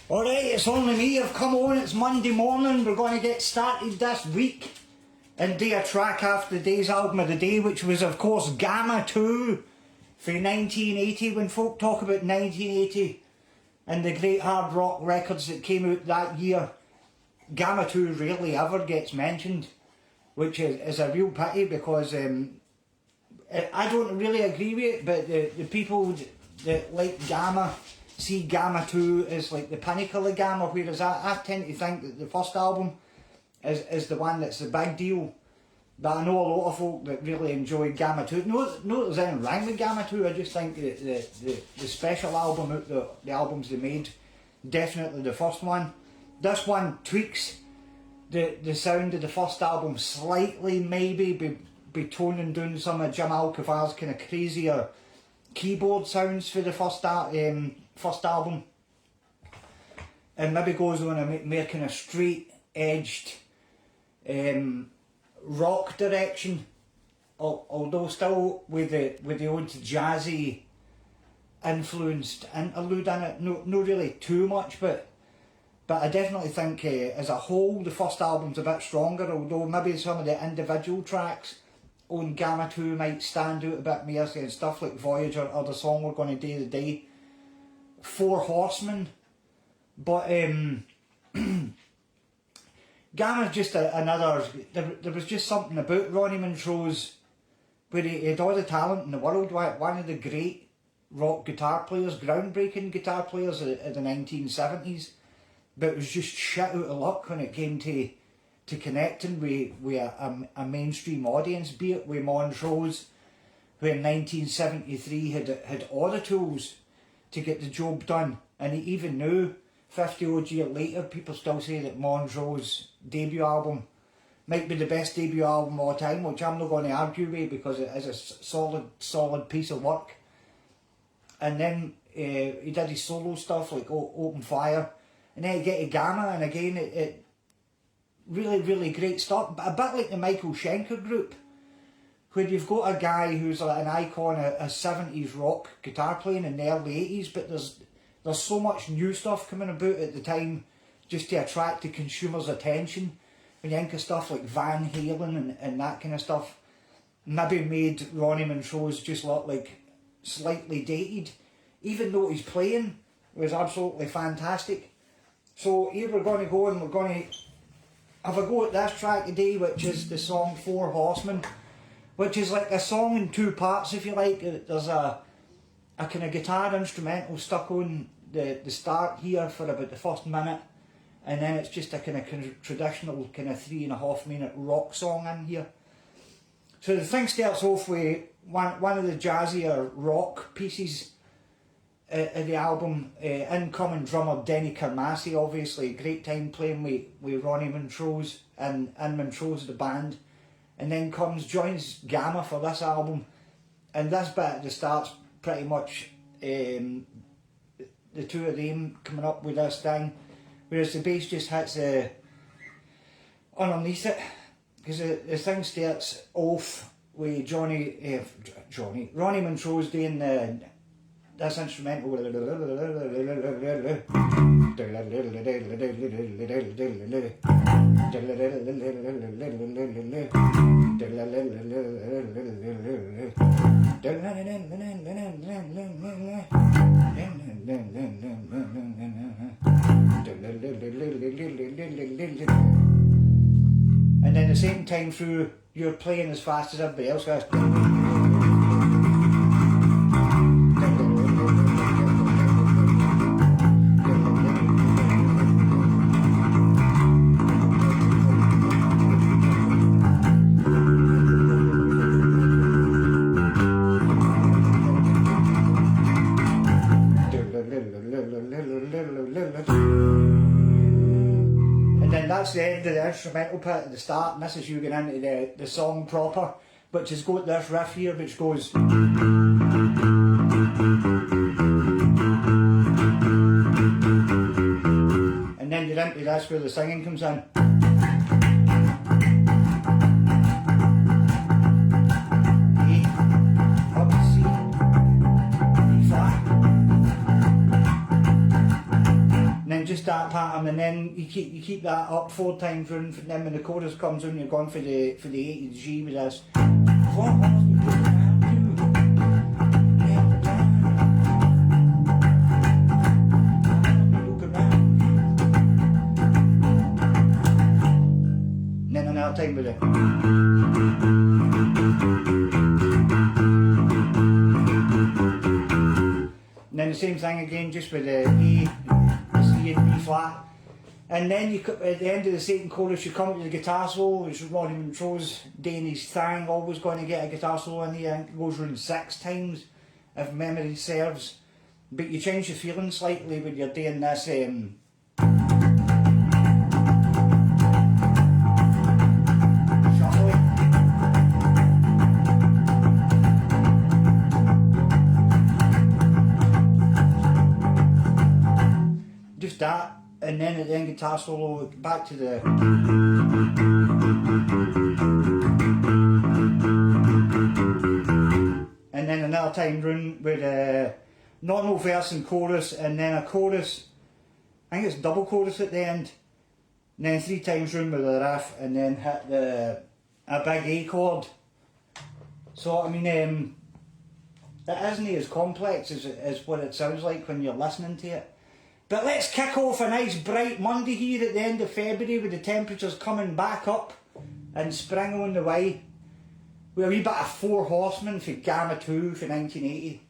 Alright, it's only me, I've come on, it's Monday morning, we're going to get started this week and do a track after the day's album of the day, which was of course Gamma 2 for 1980. When folk talk about 1980 and the great hard rock records that came out that year, Gamma 2 rarely ever gets mentioned, which is a real pity because I don't really agree with it, but the people that like Gamma see Gamma 2 as like the pinnacle of Gamma, whereas I tend to think that the first album is the one that's the big deal. But I know a lot of folk that really enjoy Gamma 2. No, there's anything wrong with Gamma 2, I just think the special album out the albums they made, definitely the first one. This one tweaks the sound of the first album slightly, maybe be toning down some of Jim Alcavar's kind of crazier keyboard sounds for the first album, and maybe goes on a more kind of straight edged rock direction, although still with the old jazzy influenced interlude in it. No really too much, but I definitely think as a whole the first album's a bit stronger, although maybe some of the individual tracks on Gamma 2 might stand out a bit more, and stuff like Voyager or the song we're going to do today, For Horsemen. But Gamma's just another, there was just something about Ronnie Montrose where he had all the talent in the world, one of the great rock guitar players, groundbreaking guitar players of the 1970s, but it was just shit out of luck when it came to connecting with a mainstream audience, be it with Montrose, who in 1973 had all the tools to get the job done, and even now, 50 odd years later, people still say that Montrose's debut album might be the best debut album of all time, which I'm not going to argue with because it is a solid piece of work. And then he did his solo stuff like Open Fire, and then he get to Gamma, and again it really great stuff, a bit like the Michael Schenker group, where you've got a guy who's like an icon of 70s rock guitar playing in the early 80s, but there's so much new stuff coming about at the time just to attract the consumer's attention. When you think of stuff like Van Halen and that kind of stuff, maybe made Ronnie Montrose just look like slightly dated, even though his playing was absolutely fantastic. So here we're going to go, and we're going to have a go at this track today, which is the song For Horsemen, which is like a song in two parts, if you like. There's a kind of guitar instrumental stuck on the start here for about the first minute, and then it's just a kind of traditional kind of 3.5 minute rock song in here. So the thing starts off with one of the jazzier rock pieces of the album. Incoming drummer Denny Carmassi, obviously a great time playing with Ronnie Montrose and Montrose the band, and then joins Gamma for this album, and this bit at the start's pretty much the two of them coming up with this thing, whereas the bass just hits underneath it, because the thing starts off with Ronnie Montrose doing this instrumental and then at the same time through you're playing as fast as everybody else has. And then that's the end of the instrumental part at the start, and this is you getting into the song proper, which has got this riff here which goes, and then you're into this where the singing comes in. that pattern, and then you keep that up 4 times round, and then when the chorus comes in, you're going for the 80 G with this. And then another time with it. And then the same thing again, just with the A, the C and B flat. And then you, at the end of the second chorus, you come to the guitar solo, which is Ronnie Montrose doing his thing, always going to get a guitar solo in here. It goes around 6 times, if memory serves. But you change the feeling slightly when you're doing this. Just that, and then at the end guitar solo, back to the and then another time round with a normal verse and chorus, and then a chorus, I think it's double chorus at the end, and then 3 times round with the riff, and then hit a big A chord. So I mean, it isn't as complex as what it sounds like when you're listening to it. But let's kick off a nice bright Monday here at the end of February with the temperatures coming back up and spring on the way. With a wee bit of 4 Horsemen for Gamma 2 for 1980.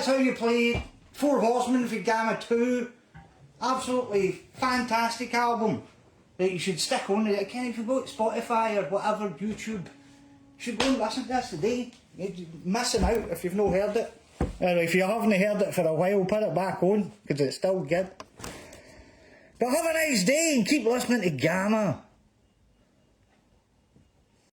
that's how you play Four Horsemen for Gamma 2. Absolutely fantastic album that you should stick on. Again, if you go to Spotify or whatever, YouTube, you should go and listen to this today. You're missing out if you've not heard it. Or if you haven't heard it for a while, put it back on, because it's still good. But have a nice day and keep listening to Gamma.